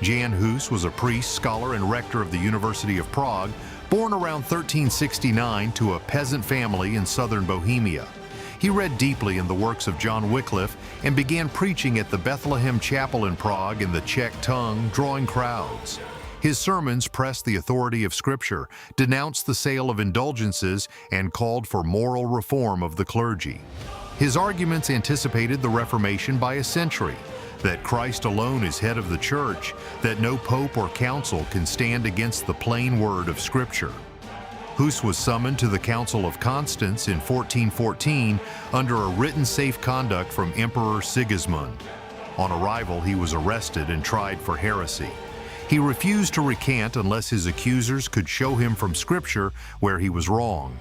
Jan Hus was a priest, scholar, and rector of the University of Prague, born around 1369 to a peasant family in southern Bohemia. He read deeply in the works of John Wycliffe and began preaching at the Bethlehem Chapel in Prague in the Czech tongue, drawing crowds. His sermons pressed the authority of Scripture, denounced the sale of indulgences, and called for moral reform of the clergy. His arguments anticipated the Reformation by a century, that Christ alone is head of the Church, that no pope or council can stand against the plain word of Scripture. Hus was summoned to the Council of Constance in 1414 under a written safe conduct from Emperor Sigismund. On arrival, he was arrested and tried for heresy. He refused to recant unless his accusers could show him from Scripture where he was wrong.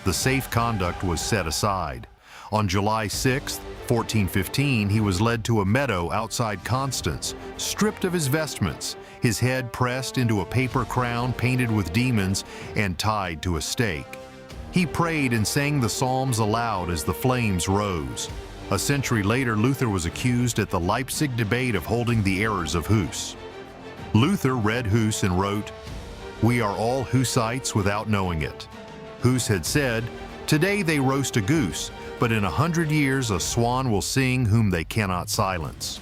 The safe conduct was set aside. On July 6, 1415, he was led to a meadow outside Constance, stripped of his vestments, his head pressed into a paper crown painted with demons, and tied to a stake. He prayed and sang the Psalms aloud as the flames rose. A century later, Luther was accused at the Leipzig debate of holding the errors of Hus. Luther read Hus and wrote, "We are all Hussites without knowing it." Hus had said, "Today they roast a goose, but in 100 years a swan will sing whom they cannot silence."